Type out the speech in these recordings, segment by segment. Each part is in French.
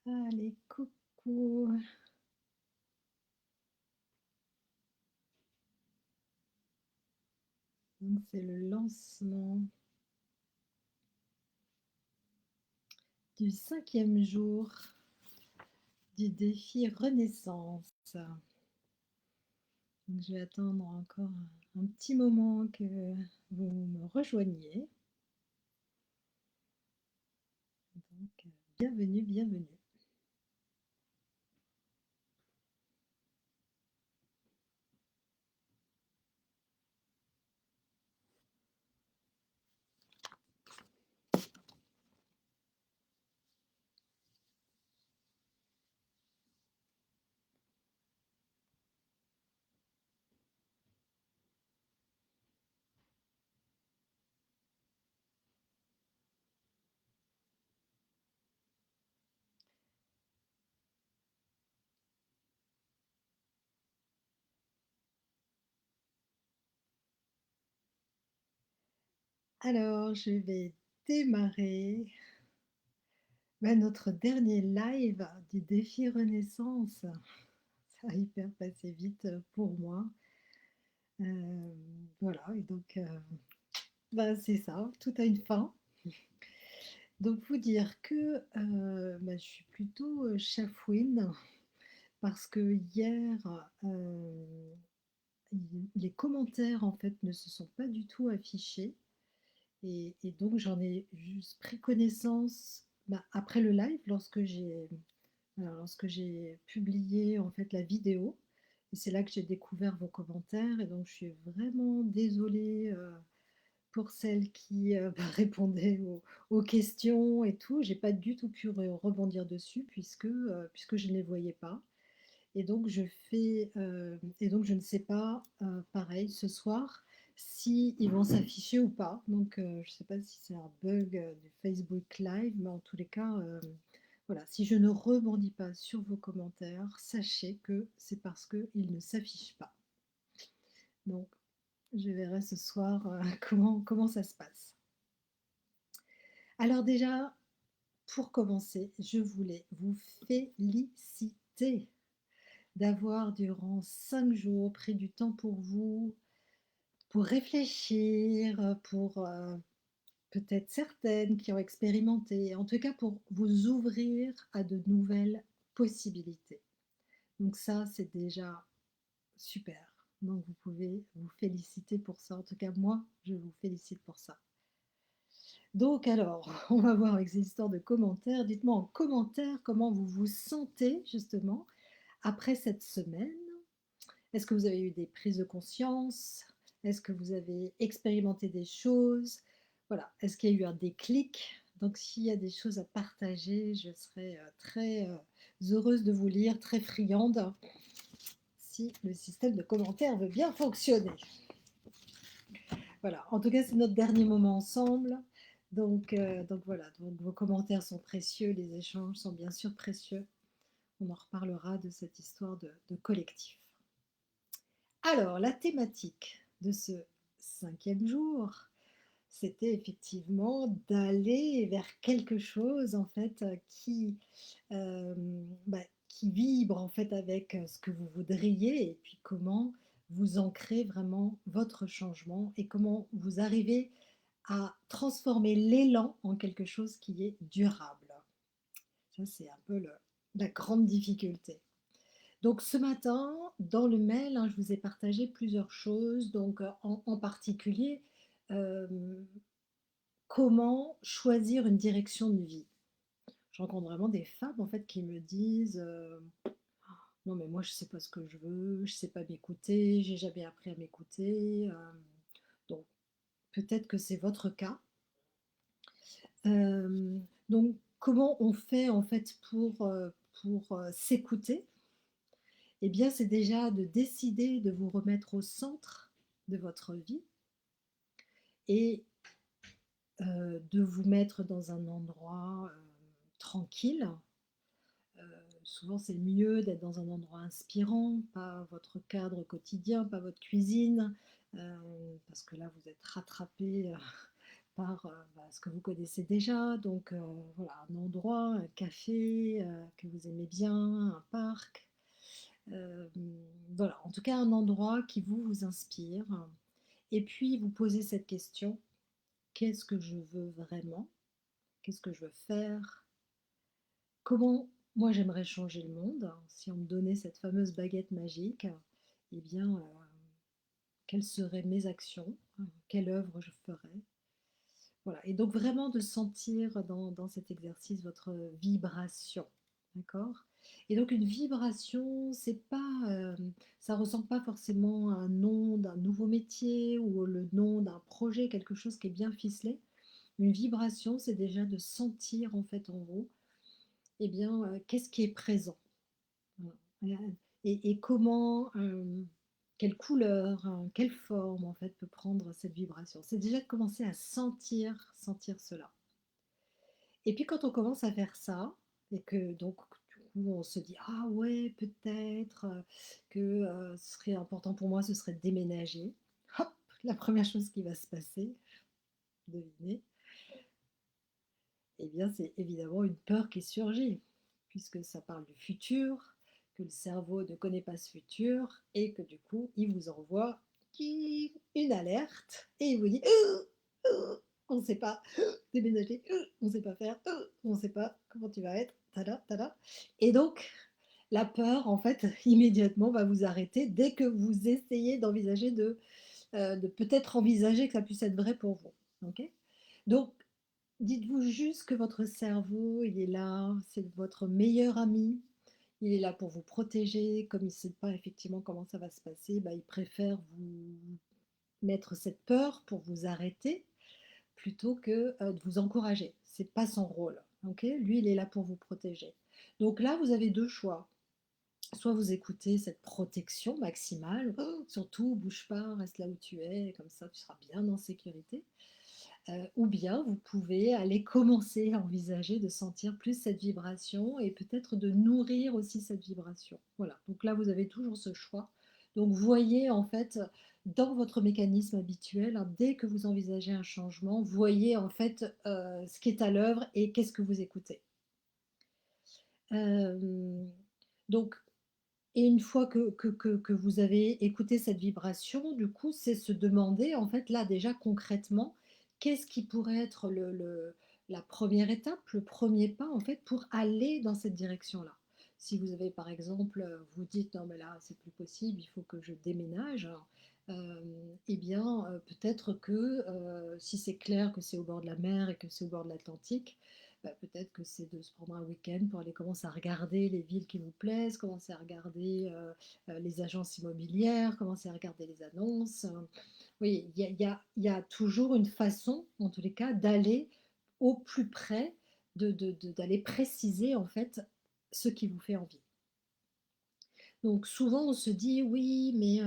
Allez, coucou. Donc, c'est le lancement du 5e jour du défi Renaissance. Donc, je vais attendre encore un petit moment que vous me rejoigniez. Donc, bienvenue, bienvenue. Alors, je vais démarrer notre dernier live du défi Renaissance. Ça a hyper passé vite pour moi. Euh, voilà, et donc, c'est ça, tout a une fin. Donc, vous dire que je suis plutôt chafouine parce que hier, les commentaires en fait ne se sont pas du tout affichés et donc j'en ai juste pris connaissance après le live lorsque j'ai publié en fait la vidéo et c'est là que j'ai découvert vos commentaires et donc je suis vraiment désolée pour celles qui répondaient aux questions et tout. J'ai pas du tout pu rebondir dessus puisque je ne les voyais pas. Et donc je ne sais pas, pareil, ce soir, si ils vont s'afficher ou pas. Donc je ne sais pas si c'est un bug du Facebook Live, mais en tous les cas, voilà, si je ne rebondis pas sur vos commentaires, sachez que c'est parce qu'ils ne s'affichent pas. Donc je verrai ce soir comment ça se passe. Alors déjà, pour commencer, je voulais vous féliciter d'avoir durant 5 jours pris du temps pour réfléchir, pour peut-être certaines qui ont expérimenté, en tout cas pour vous ouvrir à de nouvelles possibilités. Donc ça, c'est déjà super. Donc vous pouvez vous féliciter pour ça. En tout cas, moi, je vous félicite pour ça. Donc alors, on va voir avec ces histoires de commentaires. Dites-moi en commentaire comment vous vous sentez justement après cette semaine. Est-ce que vous avez eu des prises de conscience? Est-ce que vous avez expérimenté des choses? Voilà. Est-ce qu'il y a eu un déclic? Donc, s'il y a des choses à partager, je serai très heureuse de vous lire, très friande, si le système de commentaires veut bien fonctionner. Voilà. En tout cas, c'est notre dernier moment ensemble. Donc voilà. Donc, vos commentaires sont précieux, les échanges sont bien sûr précieux. On en reparlera de cette histoire de collectif. Alors, la thématique de ce 5e jour, c'était effectivement d'aller vers quelque chose en fait euh, qui vibre en fait avec ce que vous voudriez et puis comment vous ancrez vraiment votre changement et comment vous arrivez à transformer l'élan en quelque chose qui est durable. Ça, c'est un peu la grande difficulté. Donc ce matin, dans le mail, je vous ai partagé plusieurs choses. Donc en particulier, euh, comment choisir une direction de vie. Je rencontre vraiment des femmes en fait qui me disent non mais moi je sais pas ce que je veux, je sais pas m'écouter, j'ai jamais appris à m'écouter. Donc peut-être que c'est votre cas. Donc comment on fait en fait pour s'écouter. Eh bien, c'est déjà de décider de vous remettre au centre de votre vie et de vous mettre dans un endroit tranquille. Souvent, c'est mieux d'être dans un endroit inspirant, pas votre cadre quotidien, pas votre cuisine, parce que là, vous êtes rattrapé par ce que vous connaissez déjà. Donc voilà, un endroit, un café que vous aimez bien, un parc. Euh, voilà, en tout cas un endroit qui vous inspire. Et puis vous posez cette question, qu'est-ce que je veux vraiment? Qu'est-ce que je veux faire? Comment moi j'aimerais changer le monde? Si on me donnait cette fameuse baguette magique, eh bien, quelles seraient mes actions? Quelle œuvre je ferais? Voilà. Et donc vraiment de sentir dans cet exercice votre vibration. D'accord? Et donc une vibration, c'est pas, ça ressemble pas forcément à un nom d'un nouveau métier ou le nom d'un projet, quelque chose qui est bien ficelé. Une vibration, c'est déjà de sentir en fait en vous, eh bien, qu'est-ce qui est présent? Voilà. Et comment, quelle couleur, quelle forme en fait peut prendre cette vibration? C'est déjà de commencer à sentir cela. Et puis quand on commence à faire ça, et que donc du coup on se dit ah ouais peut-être que ce serait important pour moi, ce serait de déménager. Hop, la première chose qui va se passer, devinez, eh bien c'est évidemment une peur qui surgit, puisque ça parle du futur, que le cerveau ne connaît pas ce futur, et que du coup il vous envoie une alerte, et il vous dit on ne sait pas déménager, on ne sait pas faire, on ne sait pas comment tu vas être, tada, tada. Et donc, la peur, en fait, immédiatement va vous arrêter dès que vous essayez d'envisager de peut-être envisager que ça puisse être vrai pour vous. Ok? Donc, dites-vous juste que votre cerveau, il est là, c'est votre meilleur ami. Il est là pour vous protéger. Comme il ne sait pas effectivement comment ça va se passer, bah, il préfère vous mettre cette peur pour vous arrêter plutôt que de vous encourager. C'est pas son rôle. Ok? Lui, il est là pour vous protéger. Donc là, vous avez deux choix. Soit vous écoutez cette protection maximale, oh, surtout bouge pas, reste là où tu es, comme ça tu seras bien en sécurité. Ou bien vous pouvez aller commencer à envisager de sentir plus cette vibration et peut-être de nourrir aussi cette vibration. Voilà, donc là vous avez toujours ce choix. Donc voyez en fait dans votre mécanisme habituel, hein, dès que vous envisagez un changement, voyez en fait ce qui est à l'œuvre et qu'est-ce que vous écoutez. Euh, donc, et une fois que vous avez écouté cette vibration, du coup, c'est se demander, en fait, là, déjà concrètement, qu'est-ce qui pourrait être la première étape, le premier pas, en fait, pour aller dans cette direction-là. Si vous avez, par exemple, vous dites, non, mais là, c'est plus possible, il faut que je déménage, eh bien, peut-être que si c'est clair que c'est au bord de la mer et que c'est au bord de l'Atlantique, bah, peut-être que c'est de se prendre un week-end pour aller commencer à regarder les villes qui vous plaisent, commencer à regarder les agences immobilières, commencer à regarder les annonces. Oui, il y a toujours une façon, en tous les cas, d'aller au plus près, d'aller préciser en fait ce qui vous fait envie. Donc souvent on se dit oui, mais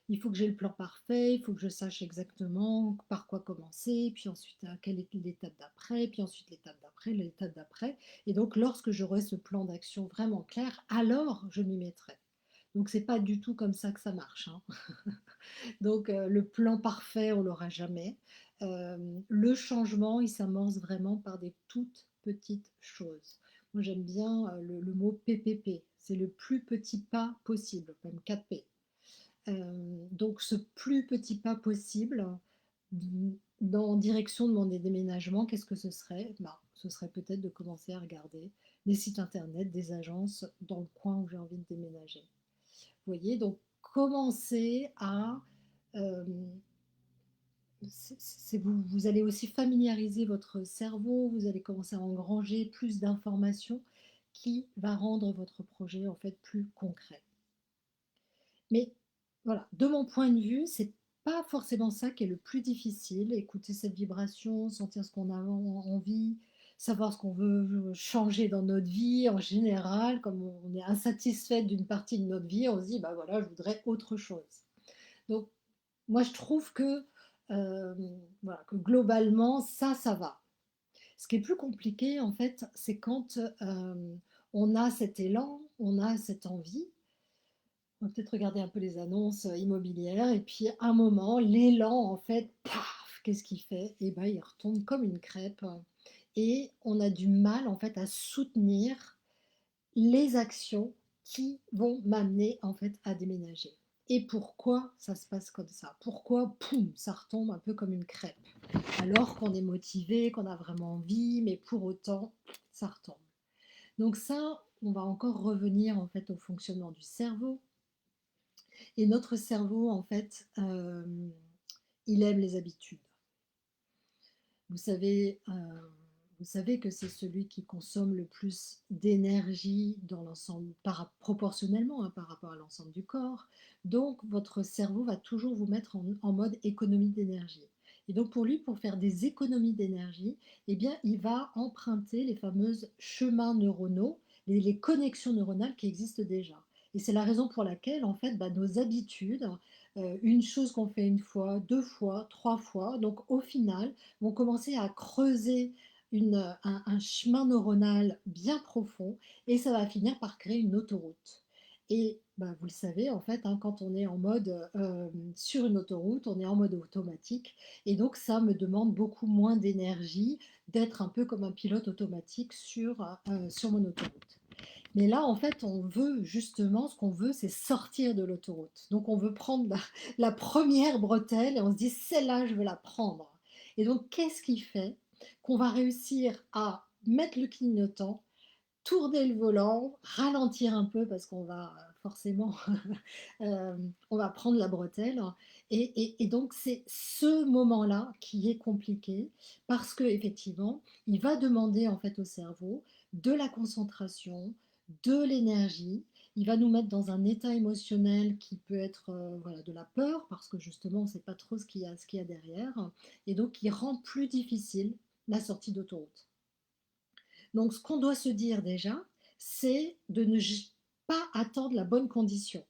il faut que j'ai le plan parfait, il faut que je sache exactement par quoi commencer, puis ensuite quelle est l'étape d'après, puis ensuite l'étape d'après, l'étape d'après. Et donc lorsque j'aurai ce plan d'action vraiment clair, alors je m'y mettrai. Donc c'est pas du tout comme ça que ça marche, hein. Donc le plan parfait, on l'aura jamais. Le changement, il s'amorce vraiment par des toutes petites choses. Moi, j'aime bien le mot PPP. C'est le plus petit pas possible, même 4P. Donc, ce plus petit pas possible en direction de mon déménagement, qu'est-ce que ce serait? Bah, ce serait peut-être de commencer à regarder des sites internet, des agences dans le coin où j'ai envie de déménager. Vous voyez, donc commencer à euh, vous allez aussi familiariser votre cerveau, vous allez commencer à engranger plus d'informations qui va rendre votre projet en fait plus concret. Mais voilà, de mon point de vue, c'est pas forcément ça qui est le plus difficile. Écouter cette vibration, sentir ce qu'on a envie, savoir ce qu'on veut changer dans notre vie en général. Comme on est insatisfait d'une partie de notre vie, on se dit bah voilà, je voudrais autre chose. Donc moi, je trouve euh, voilà, que globalement, ça va. Ce qui est plus compliqué, en fait, c'est quand on a cet élan, on a cette envie. On va peut-être regarder un peu les annonces immobilières, et puis à un moment, l'élan, en fait, paf, qu'est-ce qu'il fait? Et ben, il retombe comme une crêpe et on a du mal en fait à soutenir les actions qui vont m'amener en fait à déménager. Et pourquoi ça se passe comme ça? Pourquoi, poum, ça retombe un peu comme une crêpe? Alors qu'on est motivé, qu'on a vraiment envie, mais pour autant, ça retombe. Donc ça, on va encore revenir en fait au fonctionnement du cerveau. Et notre cerveau, en fait, il aime les habitudes. Vous savez, vous savez que c'est celui qui consomme le plus d'énergie dans l'ensemble, proportionnellement hein, par rapport à l'ensemble du corps. Donc, votre cerveau va toujours vous mettre en mode économie d'énergie. Et donc, pour lui, pour faire des économies d'énergie, eh bien, il va emprunter les fameuses chemins neuronaux, les connexions neuronales qui existent déjà. Et c'est la raison pour laquelle, en fait, bah, nos habitudes, une chose qu'on fait une fois, deux fois, trois fois, donc au final, vont commencer à creuser un chemin neuronal bien profond et ça va finir par créer une autoroute. Et bah, vous le savez, en fait, hein, quand on est en mode sur une autoroute, on est en mode automatique et donc ça me demande beaucoup moins d'énergie d'être un peu comme un pilote automatique sur mon autoroute. Mais là, en fait, on veut justement, ce qu'on veut, c'est sortir de l'autoroute. Donc, on veut prendre la première bretelle et on se dit, celle-là, je veux la prendre. Et donc, qu'est-ce qui fait qu'on va réussir à mettre le clignotant, tourner le volant, ralentir un peu parce qu'on va forcément, on va prendre la bretelle. Et donc, c'est ce moment-là qui est compliqué parce que effectivement, il va demander en fait au cerveau de la concentration, de l'énergie. Il va nous mettre dans un état émotionnel qui peut être voilà, de la peur parce que justement, on ne sait pas trop ce qu'il y a derrière. Et donc, il rend plus difficile la sortie d'autoroute. Donc, ce qu'on doit se dire déjà, c'est de ne pas attendre la bonne condition.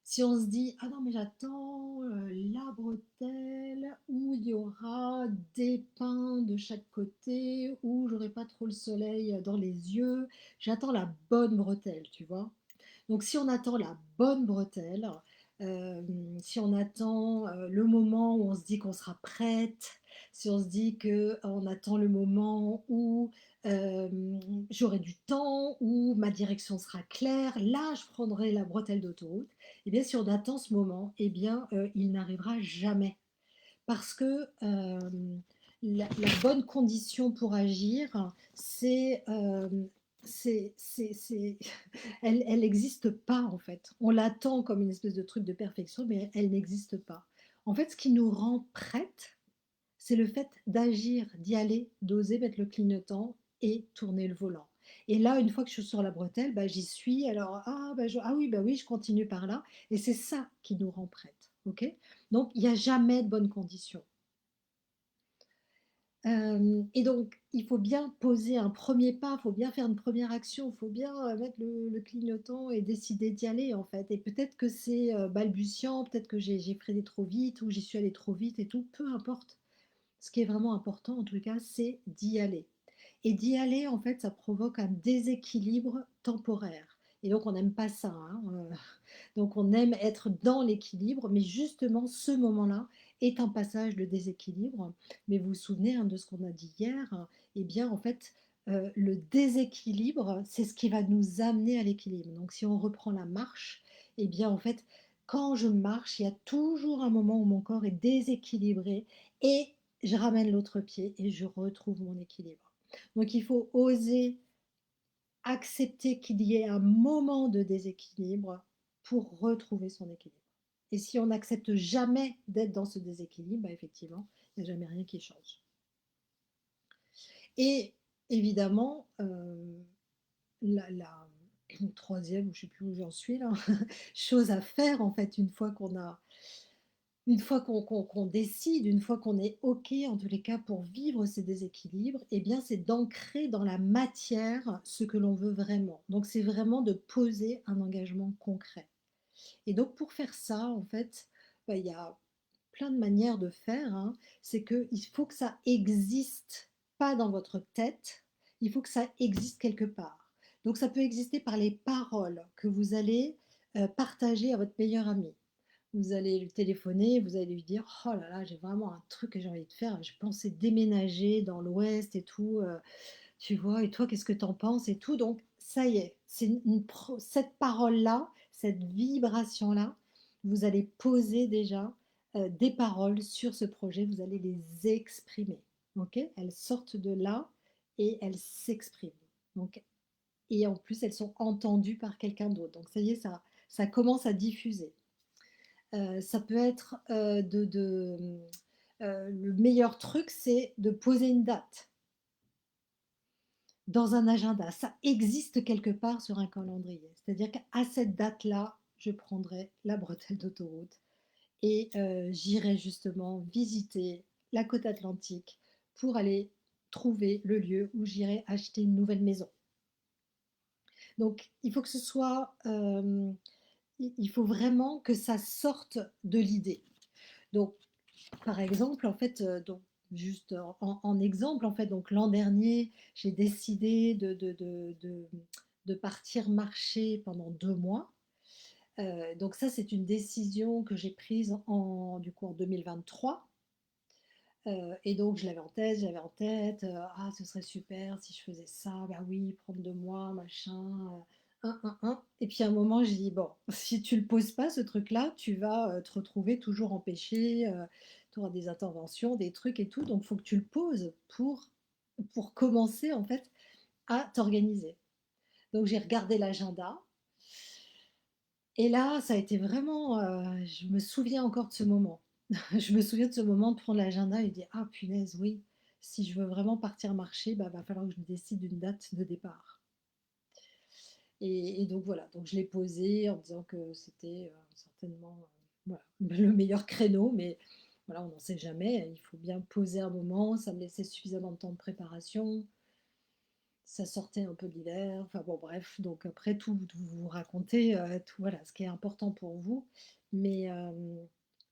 Si on se dit, ah non, mais j'attends la bretelle où il y aura des pins de chaque côté, où j'aurai pas trop le soleil dans les yeux, j'attends la bonne bretelle, tu vois. Donc, si on attend la bonne bretelle, euh, si on attend le moment où on se dit qu'on sera prête, si on se dit qu'on attend le moment où euh, j'aurai du temps, où ma direction sera claire, là je prendrai la bretelle d'autoroute. Et bien, si on attend ce moment, eh bien, il n'arrivera jamais. Parce que la bonne condition pour agir, c'est elle n'existe pas en fait. On l'attend comme une espèce de truc de perfection, mais elle n'existe pas. En fait, ce qui nous rend prête, c'est le fait d'agir, d'y aller, d'oser mettre le clignotant et tourner le volant. Et là, une fois que je suis sur la bretelle, bah, j'y suis. Alors, ah oui, bah oui, je continue par là. Et c'est ça qui nous rend prête. Ok. Donc, il n'y a jamais de bonnes conditions. Et donc, il faut bien poser un premier pas, il faut bien faire une première action, il faut bien mettre le clignotant et décider d'y aller en fait. Et peut-être que c'est balbutiant, peut-être que j'ai freiné trop vite ou j'y suis allée trop vite et tout, peu importe. Ce qui est vraiment important en tout cas, c'est d'y aller. Et d'y aller, en fait, ça provoque un déséquilibre temporaire. Et donc, on n'aime pas ça, hein. Donc, on aime être dans l'équilibre, mais justement, ce moment-là est un passage de déséquilibre. Mais vous vous souvenez hein, de ce qu'on a dit hier? Eh bien, en fait, le déséquilibre, c'est ce qui va nous amener à l'équilibre. Donc, si on reprend la marche, eh bien, en fait, quand je marche, il y a toujours un moment où mon corps est déséquilibré et je ramène l'autre pied et je retrouve mon équilibre. Donc il faut oser accepter qu'il y ait un moment de déséquilibre pour retrouver son équilibre. Et si on n'accepte jamais d'être dans ce déséquilibre, bah effectivement, il n'y a jamais rien qui change. Et évidemment, la troisième, je ne sais plus où j'en suis là, chose à faire en fait une fois qu'on décide, une fois qu'on est OK, en tous les cas, pour vivre ces déséquilibres, eh bien, c'est d'ancrer dans la matière ce que l'on veut vraiment. Donc, c'est vraiment de poser un engagement concret. Et donc, pour faire ça, en fait, bah, il y a plein de manières de faire, hein. C'est qu'il faut que ça existe pas dans votre tête, il faut que ça existe quelque part. Donc, ça peut exister par les paroles que vous allez partager à votre meilleur ami. Vous allez lui téléphoner, vous allez lui dire: «Oh là là, j'ai vraiment un truc que j'ai envie de faire. Je pensais déménager dans l'ouest et tout, tu vois? Et toi, qu'est-ce que tu en penses et tout?» Donc ça y est, c'est une pro cette parole-là, cette vibration-là, vous allez poser déjà, des paroles sur ce projet, vous allez les exprimer, OK? Elles sortent de là et elles s'expriment. Donc et en plus, elles sont entendues par quelqu'un d'autre. Donc ça y est, ça commence à diffuser. Ça peut être, le meilleur truc, c'est de poser une date dans un agenda. Ça existe quelque part sur un calendrier. C'est-à-dire qu'à cette date-là, je prendrai la bretelle d'autoroute et j'irai justement visiter la côte atlantique pour aller trouver le lieu où j'irai acheter une nouvelle maison. Donc il faut que ce soit, il faut vraiment que ça sorte de l'idée. Donc par exemple, en fait, donc juste en exemple, en fait, donc l'an dernier, j'ai décidé de partir marcher pendant 2 mois. Donc ça, c'est une décision que j'ai prise en du coup, en 2023, et donc j'avais en tête, «Ah, ce serait super si je faisais ça, bah oui, prendre 2 mois, machin, et puis à un moment, j'ai dit: «Bon, si tu le poses pas ce truc-là, tu vas, te retrouver toujours empêché, tu auras des interventions, des trucs et tout, donc il faut que tu le poses pour commencer, en fait, à t'organiser». Donc j'ai regardé l'agenda et là, ça a été vraiment, je me souviens encore de ce moment. Je me souviens de ce moment de prendre l'agenda et de dire: «Ah punaise, oui, si je veux vraiment partir marcher, bah, va falloir que je me décide d'une date de départ». Et donc voilà, donc je l'ai posé en disant que c'était, certainement, voilà, le meilleur créneau, mais voilà, on n'en sait jamais. Il faut bien poser un moment, ça me laissait suffisamment de temps de préparation, ça sortait un peu de l'hiver, enfin bon bref, donc après tout vous raconter, tout voilà, ce qui est important pour vous. Mais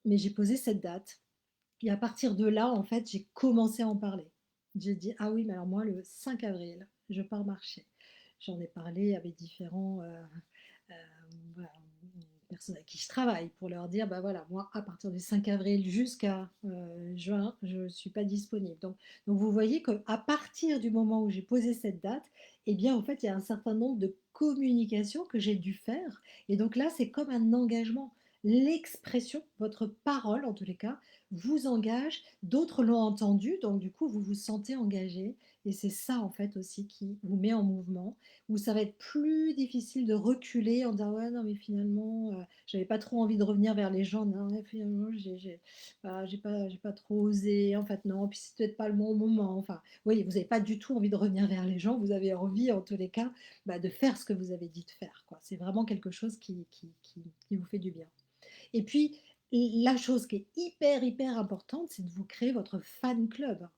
mais j'ai posé cette date et à partir de là, en fait, j'ai commencé à en parler. J'ai dit: «Ah oui, mais alors moi, le 5 avril, je pars marcher». J'en ai parlé à mes différents, heu, voilà, personnes avec qui je travaille pour leur dire: «Bah, voilà, moi, à partir du 5 avril jusqu'à, juin, je ne suis pas disponible». Donc vous voyez qu'à partir du moment où j'ai posé cette date, eh bien, en fait, il y a un certain nombre de communications que j'ai dû faire et donc là, c'est comme un engagement. L'expression, votre parole en tous les cas, vous engage, d'autres l'ont entendu, donc du coup, vous vous sentez engagé et c'est ça, en fait, aussi qui vous met en mouvement, où ça va être plus difficile de reculer en disant: «Ouais, non, mais finalement, j'avais pas trop envie de revenir vers les gens. Non, ouais, finalement, bah, j'ai pas trop osé. En fait, non, puis c'est peut-être pas le bon moment». Enfin, oui, vous avez pas du tout envie de revenir vers les gens. Vous avez envie, en tous les cas, bah, de faire ce que vous avez dit de faire, quoi. C'est vraiment quelque chose qui vous fait du bien. Et puis, la chose qui est hyper, hyper importante, c'est de vous créer votre fan club.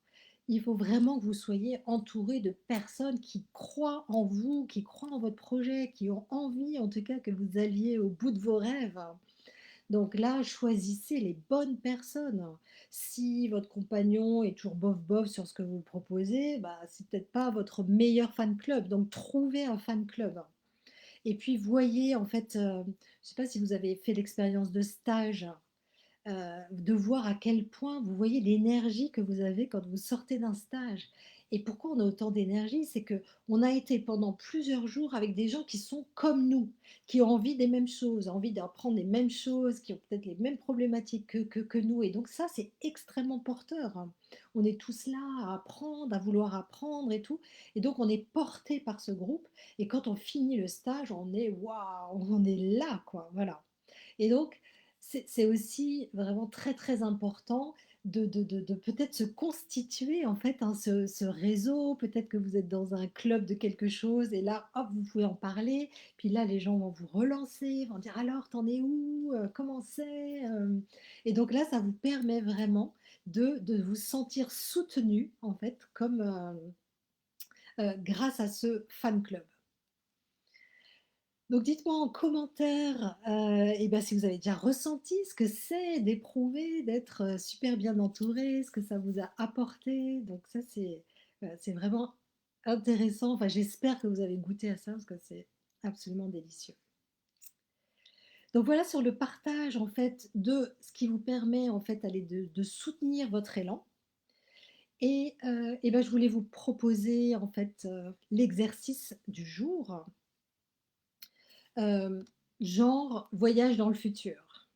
Il faut vraiment que vous soyez entouré de personnes qui croient en vous, qui croient en votre projet, qui ont envie en tout cas que vous alliez au bout de vos rêves. Donc là, choisissez les bonnes personnes. Si votre compagnon est toujours bof bof sur ce que vous proposez, bah, c'est peut-être pas votre meilleur fan club. Donc trouvez un fan club. Et puis voyez en fait, je ne sais pas si vous avez fait l'expérience de stage, de voir à quel point vous voyez l'énergie que vous avez quand vous sortez d'un stage. Et pourquoi on a autant d'énergie? C'est que on a été pendant plusieurs jours avec des gens qui sont comme nous, qui ont envie des mêmes choses, envie d'apprendre les mêmes choses, qui ont peut-être les mêmes problématiques que nous. Et donc ça, c'est extrêmement porteur, hein. On est tous là à apprendre, à vouloir apprendre et tout. Et donc on est porté par ce groupe. Et quand on finit le stage, on est waouh, on est là, quoi. Voilà. Et donc, c'est aussi vraiment très, très important de peut-être se constituer en fait, hein, ce réseau. Peut-être que vous êtes dans un club de quelque chose et là, hop, vous pouvez en parler. Puis là, les gens vont vous relancer, vont dire: «Alors, t'en es où? Comment c'est?» Et donc là, ça vous permet vraiment de vous sentir soutenu en fait comme, grâce à ce fan club. Donc dites-moi en commentaire, et ben, si vous avez déjà ressenti ce que c'est d'éprouver, d'être, super bien entouré, ce que ça vous a apporté. Donc ça, c'est vraiment intéressant. Enfin, j'espère que vous avez goûté à ça parce que c'est absolument délicieux. Donc voilà sur le partage en fait de ce qui vous permet en fait allez de soutenir votre élan et bah, je voulais vous proposer en fait, l'exercice du jour, hem, genre voyage dans le futur.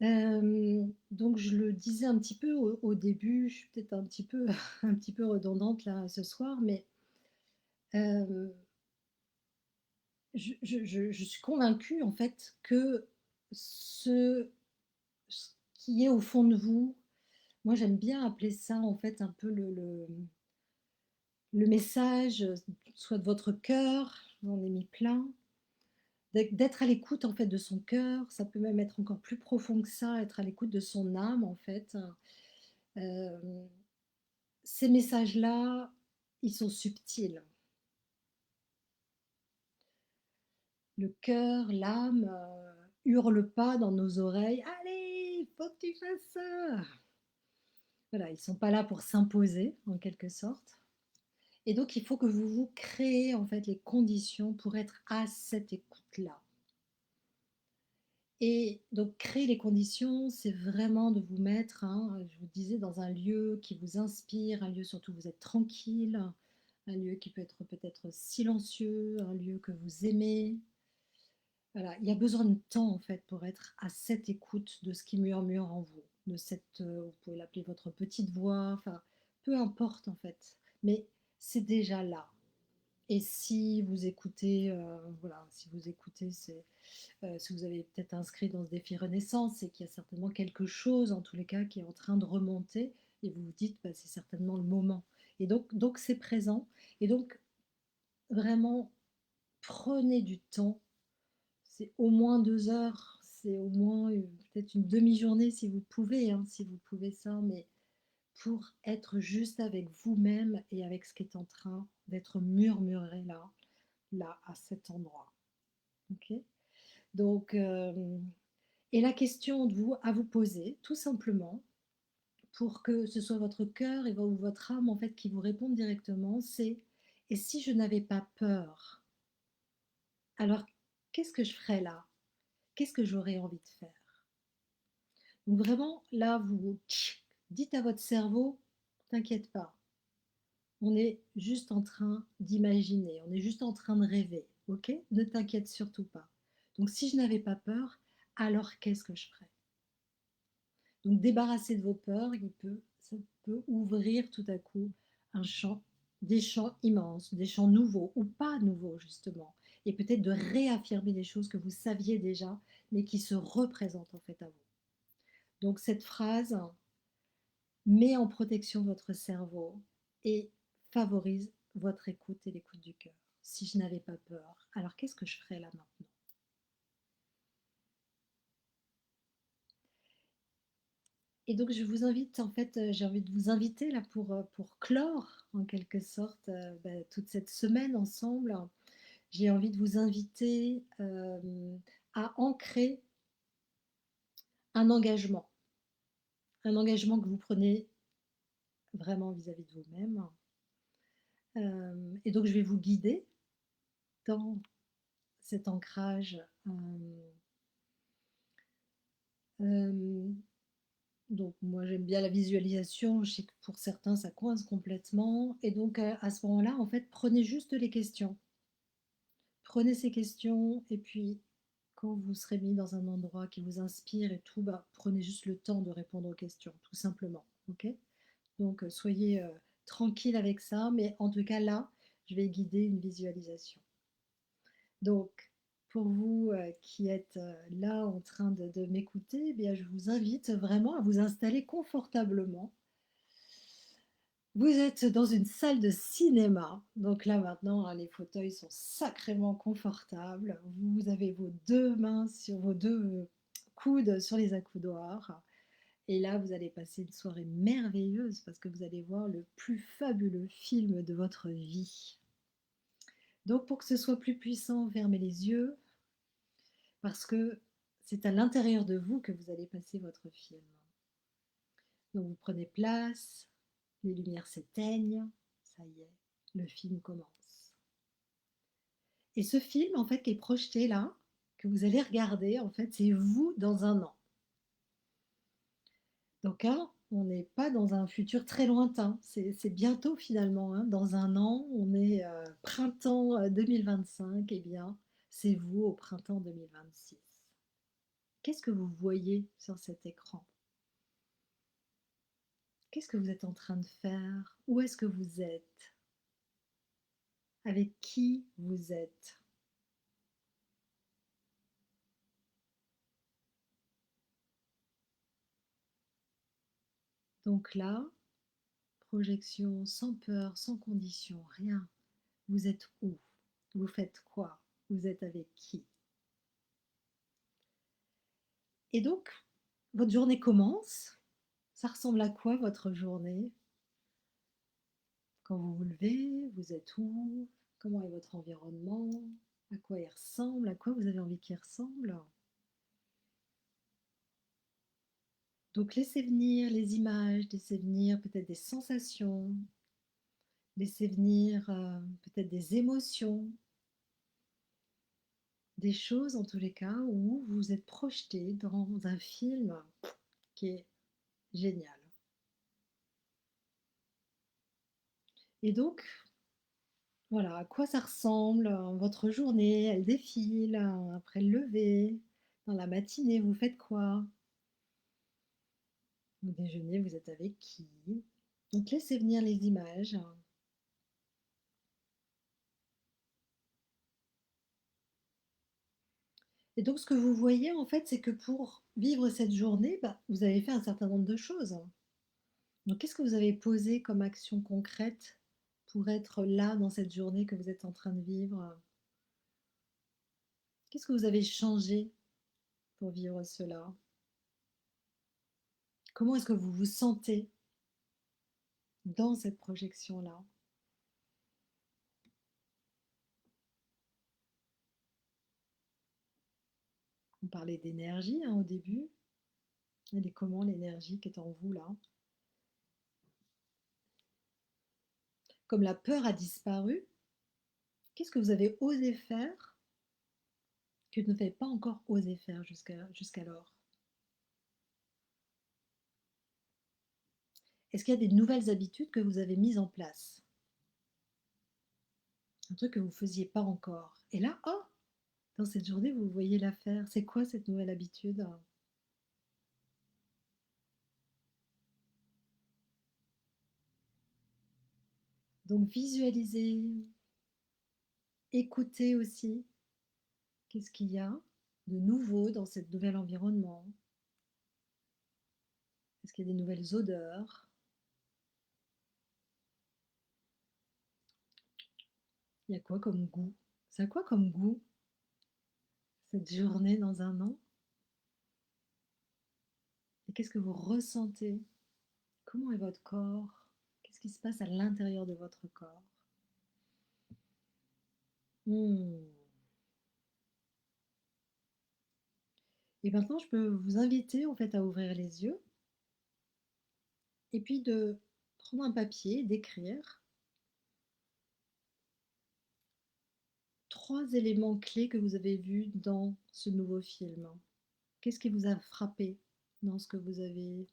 Donc je le disais un petit peu au début, je suis peut-être un petit peu un petit peu redondante là ce soir, mais hem, je suis convaincue en fait que ce ce qui est au fond de vous, moi j'aime bien appeler ça en fait un peu le message, soit de votre cœur, j'en ai mis plein, d'être à l'écoute en fait de son cœur, ça peut même être encore plus profond que ça, être à l'écoute de son âme en fait. Hem, Ces messages-là, ils sont subtils. Le cœur, l'âme, hurlent pas dans nos oreilles: «Allez, faut que tu fasses ça!» Voilà, ils sont pas là pour s'imposer en quelque sorte et donc il faut que vous vous créez en fait les conditions pour être à cette écoute-là. Et donc créer les conditions, c'est vraiment de vous mettre, hein, je vous disais, dans un lieu qui vous inspire, un lieu surtout où vous êtes tranquille, un lieu qui peut être peut-être silencieux, un lieu que vous aimez. Voilà, il y a besoin de temps en fait pour être à cette écoute de ce qui murmure en vous, de cette, vous pouvez l'appeler votre petite voix, enfin, peu importe en fait, mais c'est déjà là. Et si vous écoutez, voilà, si vous écoutez, si vous avez peut-être inscrit dans ce défi Renaissance, c'est qu'il y a certainement quelque chose, en tous les cas, qui est en train de remonter et vous vous dites: «Bah, c'est certainement le moment» et donc c'est présent et donc vraiment prenez du temps. C'est au moins 2 heures, c'est au moins, peut-être une demi-journée si vous pouvez, hein, si vous pouvez ça, mais pour être juste avec vous-même et avec ce qui est en train d'être murmuré là, à cet endroit. OK? Donc, et la question de vous à vous poser, tout simplement, pour que ce soit votre cœur et ou votre âme, en fait, qui vous répondent directement, c'est: «Et si je n'avais pas peur, alors qu'est-ce que je ferais là? Qu'est-ce que j'aurais envie de faire?» Donc vraiment, là, vous dites à votre cerveau: «T'inquiète pas, on est juste en train d'imaginer, on est juste en train de rêver, OK? Ne t'inquiète surtout pas. Donc si je n'avais pas peur, alors qu'est-ce que je ferais?» Donc débarrasser de vos peurs, ça peut ouvrir tout à coup un champ, des champs immenses, des champs nouveaux ou pas nouveaux justement, et peut-être de réaffirmer des choses que vous saviez déjà, mais qui se représentent en fait à vous. Donc cette phrase met en protection votre cerveau et favorise votre écoute et l'écoute du cœur. Si je n'avais pas peur, alors qu'est-ce que je ferais là maintenant? Et donc je vous invite en fait, j'ai envie de vous inviter là pour clore en quelque sorte, toute cette semaine ensemble. J'ai envie de vous inviter, à ancrer un engagement que vous prenez vraiment vis-à-vis de vous-même. Et donc je vais vous guider dans cet ancrage, hem, donc moi j'aime bien la visualisation, je sais que pour certains ça coince complètement et donc à ce moment-là, en fait, prenez juste les questions. Prenez ces questions et puis quand vous serez mis dans un endroit qui vous inspire et tout, bah, prenez juste le temps de répondre aux questions, tout simplement, OK? Donc soyez, tranquille avec ça, mais en tout cas là, je vais guider une visualisation. Donc pour vous, qui êtes, là en train de m'écouter, eh bien je vous invite vraiment à vous installer confortablement. Vous êtes dans une salle de cinéma, donc là maintenant, hein, les fauteuils sont sacrément confortables. Vous avez vos 2 mains sur vos 2 coudes sur les accoudoirs et là, vous allez passer une soirée merveilleuse parce que vous allez voir le plus fabuleux film de votre vie. Donc pour que ce soit plus puissant, fermez les yeux parce que c'est à l'intérieur de vous que vous allez passer votre film. Donc vous prenez place, les lumières s'éteignent, ça y est, le film commence. Et ce film, en fait, qui est projeté là, que vous allez regarder, en fait, c'est vous dans un an. Donc là, on n'est pas dans un futur très lointain, c'est bientôt finalement, hein. Dans un an, on est, printemps, 2025 et bien, c'est vous au printemps 2026. Qu'est-ce que vous voyez sur cet écran? Qu'est-ce que vous êtes en train de faire? Où est-ce que vous êtes? Avec qui vous êtes? Donc là, projection sans peur, sans condition, rien. Vous êtes où? Vous faites quoi? Vous êtes avec qui? Et donc, votre journée commence. Ça ressemble à quoi votre journée? Quand vous vous levez, vous êtes où? Comment est votre environnement? À quoi il ressemble? À quoi vous avez envie qu'il ressemble? Donc laissez venir les images, laissez venir peut-être des sensations, laissez venir peut-être des émotions, des choses en tous les cas où vous êtes projeté dans un film qui est génial. Et donc, voilà, à quoi ça ressemble votre journée? Elle défile après le lever. Dans la matinée, vous faites quoi? Au déjeuner, vous êtes avec qui? Donc laissez venir les images. Et donc ce que vous voyez en fait, c'est que pour vivre cette journée, bah, vous avez fait un certain nombre de choses. Donc qu'est-ce que vous avez posé comme action concrète pour être là dans cette journée que vous êtes en train de vivre? Qu'est-ce que vous avez changé pour vivre cela? Comment est-ce que vous vous sentez dans cette projection-là? On parlait d'énergie hein, au début. Elle est comment l'énergie qui est en vous là? Comme la peur a disparu, qu'est-ce que vous avez osé faire que vous n'avez pas encore osé faire jusqu'alors? Est-ce qu'il y a des nouvelles habitudes que vous avez mises en place? Un truc que vous ne faisiez pas encore. Et là, oh, dans cette journée, vous voyez la faire. C'est quoi cette nouvelle habitude? Donc visualisez, écoutez aussi. Qu'est-ce qu'il y a de nouveau dans cet nouvel environnement? Est-ce qu'il y a des nouvelles odeurs? Il y a quoi comme goût? Ça a quoi comme goût cette journée dans un an? Et qu'est-ce que vous ressentez? Comment est votre corps? Qu'est-ce qui se passe à l'intérieur de votre corps? Hmm. Et maintenant, je peux vous inviter en fait à ouvrir les yeux et puis de prendre un papier, d'écrire 3 éléments clés que vous avez vus dans ce nouveau film. Qu'est-ce qui vous a frappé dans ce que vous avez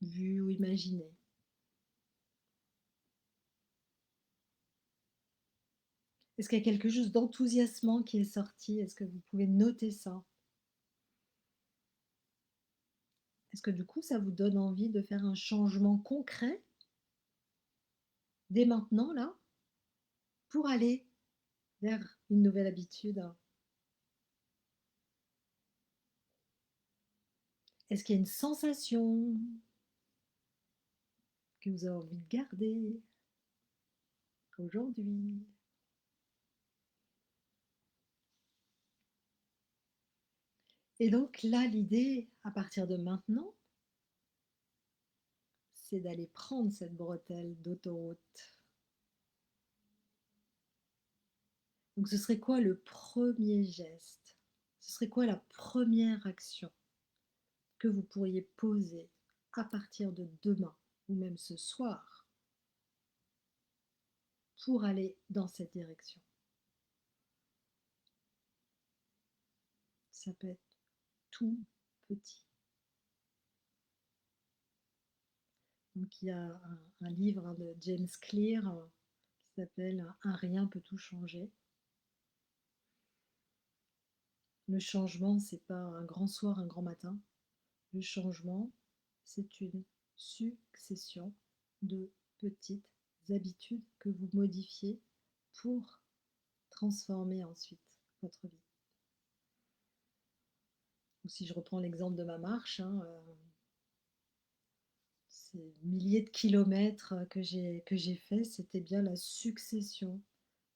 vu ou imaginé? Est-ce qu'il y a quelque chose d'enthousiasmant qui est sorti? Est-ce que vous pouvez noter ça? Est-ce que du coup, ça vous donne envie de faire un changement concret dès maintenant, là, pour aller vers une nouvelle habitude? Est-ce qu'il y a une sensation que vous avez envie de garder aujourd'hui? Et donc là, l'idée, à partir de maintenant, c'est d'aller prendre cette bretelle d'autoroute. Donc ce serait quoi le premier geste? Ce serait quoi la première action que vous pourriez poser à partir de demain ou même ce soir pour aller dans cette direction? ça peut être tout petit. Donc il y a un livre de James Clear qui s'appelle Un rien peut tout changer. Le changement, c'est pas un grand soir, un grand matin. Le changement, c'est une succession de petites habitudes que vous modifiez pour transformer ensuite votre vie. Ou si je reprends l'exemple de ma marche, hein, ces milliers de kilomètres que j'ai fait, c'était bien la succession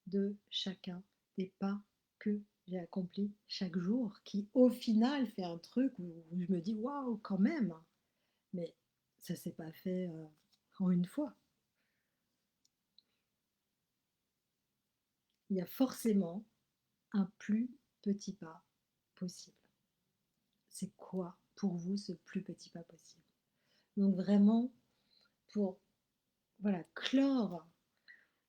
de chacun des pas que j'ai accomplis chaque jour, qui au final fait un truc où je me dis waouh quand même, mais ça s'est pas fait en une fois. Il y a forcément un plus petit pas possible. C'est quoi pour vous ce plus petit pas possible? Donc vraiment, pour voilà, clore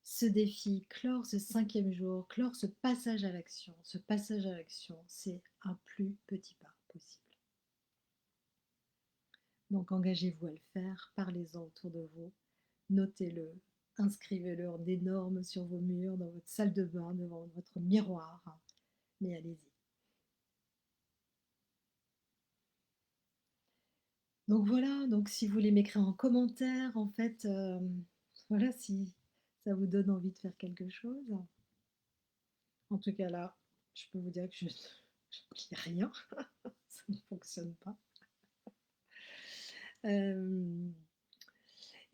ce défi, clore ce 5e jour, clore ce passage à l'action. Ce passage à l'action, c'est un plus petit pas possible. Donc engagez-vous à le faire, parlez-en autour de vous, notez-le, inscrivez-le en énorme sur vos murs, dans votre salle de bain, devant votre miroir, mais allez-y. Donc voilà, donc si vous voulez m'écrire en commentaire, en fait, voilà, si ça vous donne envie de faire quelque chose. En tout cas là, je peux vous dire que je n'oublie rien, ça ne fonctionne pas.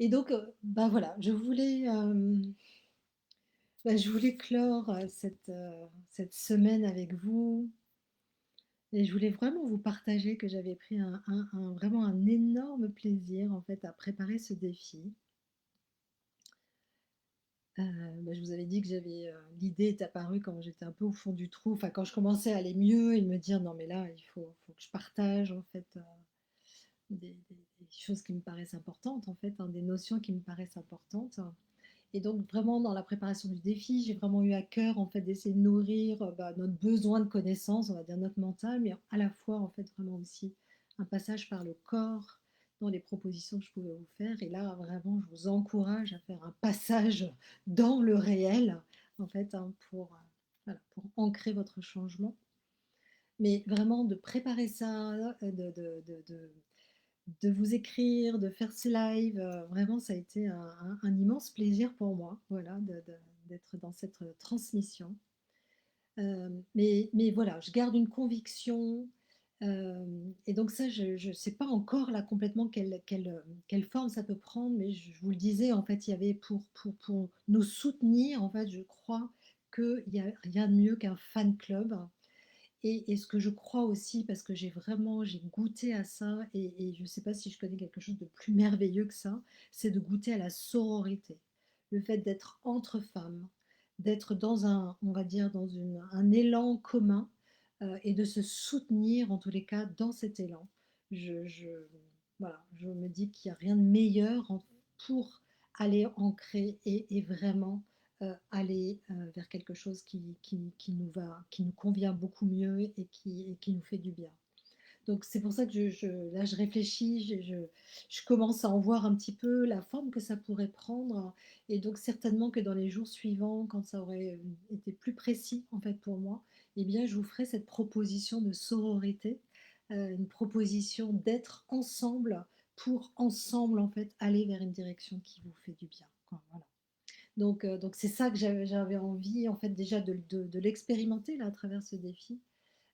Et donc, bah voilà, je voulais clore cette semaine avec vous. Et je voulais vraiment vous partager que j'avais pris vraiment un énorme plaisir en fait à préparer ce défi. Je vous avais dit que l'idée est apparue quand j'étais un peu au fond du trou, enfin quand je commençais à aller mieux et me dire non mais là faut que je partage en fait des choses qui me paraissent importantes en fait, hein, des notions qui me paraissent importantes. Et donc vraiment dans la préparation du défi, j'ai vraiment eu à cœur en fait d'essayer de nourrir notre besoin de connaissance, on va dire notre mental, mais à la fois en fait vraiment aussi un passage par le corps dans les propositions que je pouvais vous faire. Et là vraiment je vous encourage à faire un passage dans le réel en fait, hein, voilà, pour ancrer votre changement. Mais vraiment de préparer ça, de vous écrire, de faire ce live, vraiment ça a été un immense plaisir pour moi, voilà, d'être dans cette transmission. Mais voilà, je garde une conviction, et donc ça, je ne sais pas encore là complètement quelle forme ça peut prendre, mais je vous le disais, en fait, il y avait pour nous soutenir, en fait, je crois qu'il n'y a rien de mieux qu'un fan club. Et ce que je crois aussi, parce que j'ai goûté à ça, et je ne sais pas si je connais quelque chose de plus merveilleux que ça, c'est de goûter à la sororité. Le fait d'être entre femmes, d'être dans on va dire, un élan commun, et de se soutenir, en tous les cas, dans cet élan. Voilà, je me dis qu'il n'y a rien de meilleur pour aller ancrer et vraiment aller vers quelque chose qui nous convient beaucoup mieux et qui nous fait du bien. Donc c'est pour ça que là je réfléchis, je commence à en voir un petit peu la forme que ça pourrait prendre. Et donc certainement que dans les jours suivants, quand ça aurait été plus précis en fait pour moi, eh bien je vous ferai cette proposition de sororité, une proposition d'être ensemble pour ensemble en fait aller vers une direction qui vous fait du bien, quoi. Voilà. Donc c'est ça que j'avais envie en fait déjà de l'expérimenter là à travers ce défi,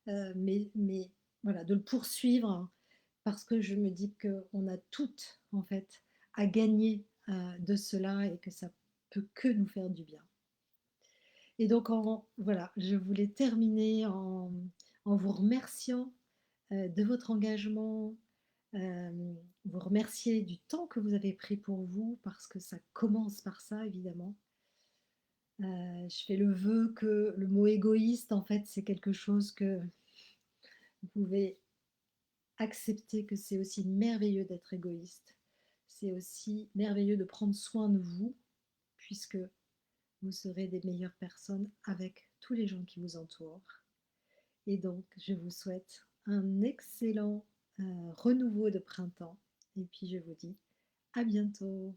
mais voilà, de le poursuivre, hein, parce que je me dis qu'on a toutes en fait à gagner de cela et que ça peut que nous faire du bien. Et donc voilà, je voulais terminer en vous remerciant de votre engagement, vous remercier du temps que vous avez pris pour vous, parce que ça commence par ça évidemment. Je fais le vœu que le mot égoïste, en fait, c'est quelque chose que vous pouvez accepter, que c'est aussi merveilleux d'être égoïste. C'est aussi merveilleux de prendre soin de vous, puisque vous serez des meilleures personnes avec tous les gens qui vous entourent. et donc je vous souhaite un excellent, renouveau de printemps et puis je vous dis à bientôt.